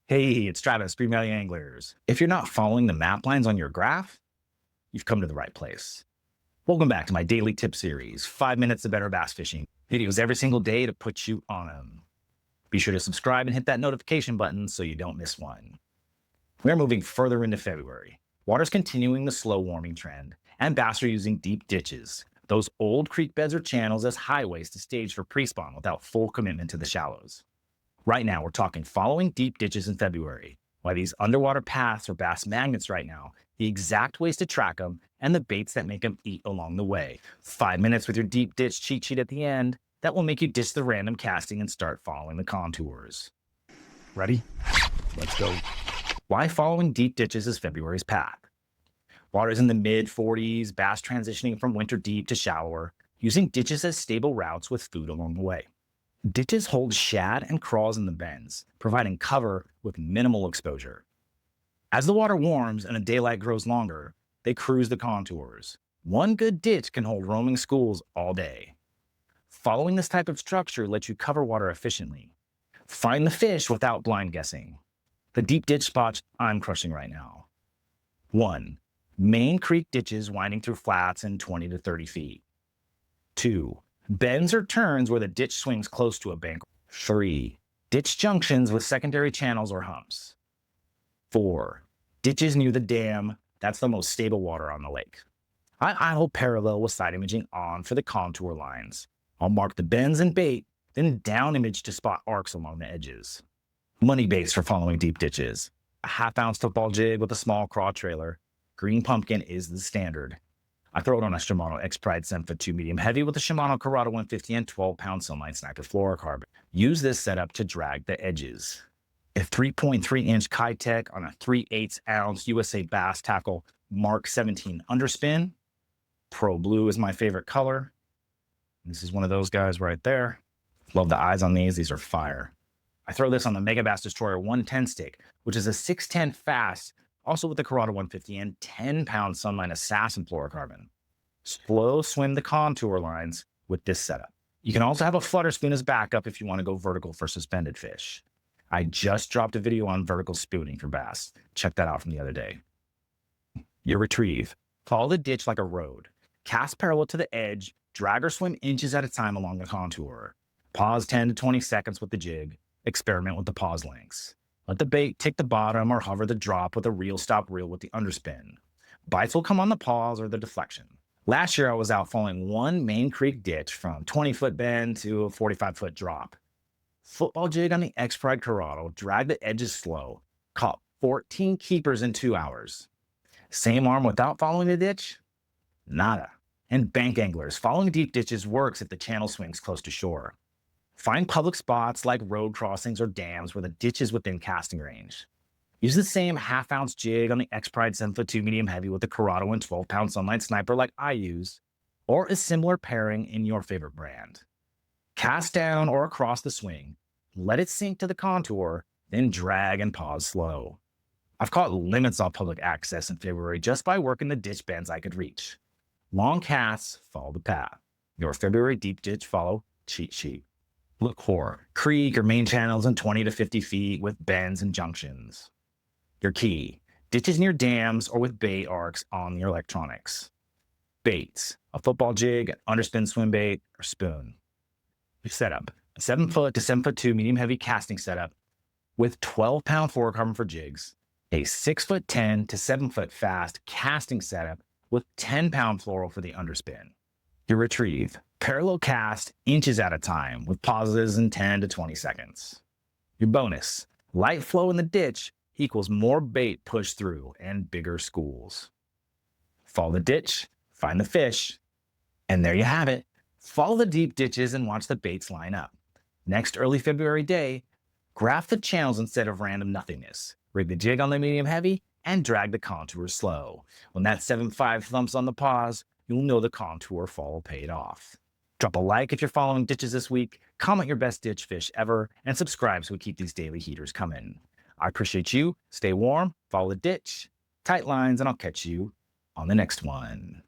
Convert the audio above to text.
Hey, it's Travis, Green Valley Anglers. If you're not following the map lines on your graph, you've come to the right place. Welcome back to my daily tip series, 5 minutes of better bass fishing. Videos every single day to put you on them. Be sure to subscribe and hit that notification button so you don't miss one. We're moving further into February. Water's continuing the slow warming trend, and bass are using deep ditches, those old creek beds or channels, as highways to stage for pre-spawn without full commitment to the shallows. Right now, we're talking following deep ditches in February. Why these underwater paths are bass magnets right now, the exact ways to track them, and the baits that make them eat along the way. 5 minutes with your deep ditch cheat sheet at the end that will make you ditch the random casting and start following the contours. Ready? Let's go. Why following deep ditches is February's path. Water's in the mid-40s, bass transitioning from winter deep to shallower, using ditches as stable routes with food along the way. Ditches hold shad and crawls in the bends, providing cover with minimal exposure. As the water warms and the daylight grows longer, they cruise the contours. One good ditch can hold roaming schools all day. Following this type of structure lets you cover water efficiently. Find the fish without blind guessing. The deep ditch spots I'm crushing right now. 1. Main creek ditches winding through flats in 20 to 30 feet. 2. Bends or turns where the ditch swings close to a bank. 3. Ditch junctions with secondary channels or humps. 4. Ditches near the dam. That's the most stable water on the lake. I idle parallel with side imaging on for the contour lines. I'll mark the bends and bait, then down image to spot arcs along the edges. Money baits for following deep ditches. A half-ounce football jig with a small craw trailer. Green pumpkin is the standard. I throw it on a Shimano Expride 7'2" medium heavy with a Shimano Curado 150 and 12-pound Sunline Sniper fluorocarbon. Use this setup to drag the edges. If 3.3-inch Kitech on a 3/8-ounce USA Bass Tackle Mark 17 underspin, Pro Blue is my favorite color. This is one of those guys right there. Love the eyes on these. These are fire. I throw this on the Mega Bass Destroyer 110 stick, which is a 610 fast, also with the Curado 150 and 10-pound Sunline Assassin fluorocarbon. Slow swim the contour lines with this setup. You can also have a flutter spoon as backup if you want to go vertical for suspended fish. I just dropped a video on vertical spooning for bass. Check that out from the other day. Your retrieve. Follow the ditch like a road. Cast parallel to the edge, drag or swim inches at a time along the contour. Pause 10 to 20 seconds with the jig. Experiment with the pause lengths. Let the bait tick the bottom or hover the drop with a reel stop reel with the underspin. Bites will come on the pause or the deflection. Last year, I was out following one main creek ditch from 20-foot bend to a 45-foot drop. Football jig on the Expride Curado, dragged the edges slow, caught 14 keepers in 2 hours. Same arm without following the ditch? Nada. And bank anglers, following deep ditches works if the channel swings close to shore. Find public spots like road crossings or dams where the ditch is within casting range. Use the same half-ounce jig on the Expride 7'2" medium heavy with the Curado and 12-pound Sunline Sniper like I use, or a similar pairing in your favorite brand. Cast down or across the swing, let it sink to the contour, then drag and pause slow. I've caught limits off public access in February just by working the ditch bends I could reach. Long casts, follow the path. Your February deep ditch follow cheat sheet. Look for creek or main channels in 20 to 50 feet with bends and junctions. Your key, ditches near dams or with bait arcs on your electronics. Baits, a football jig, underspin swim bait, or spoon. Your setup, a 7-foot to 7'2" medium heavy casting setup with 12-pound fluorocarbon for jigs. A 6'10" to 7-foot fast casting setup with 10-pound fluoro for the underspin. Your retrieve, parallel cast inches at a time with pauses in 10 to 20 seconds. Your bonus, light flow in the ditch equals more bait pushed through and bigger schools. Follow the ditch, find the fish, and there you have it. Follow the deep ditches and watch the baits line up. Next early February day, graph the channels instead of random nothingness. Rig the jig on the medium heavy and drag the contour slow. When that 7.5 thumps on the pause, you'll know the contour follow paid off. Drop a like if you're following ditches this week, comment your best ditch fish ever, and subscribe so we keep these daily heaters coming. I appreciate you. Stay warm, follow the ditch, tight lines, and I'll catch you on the next one.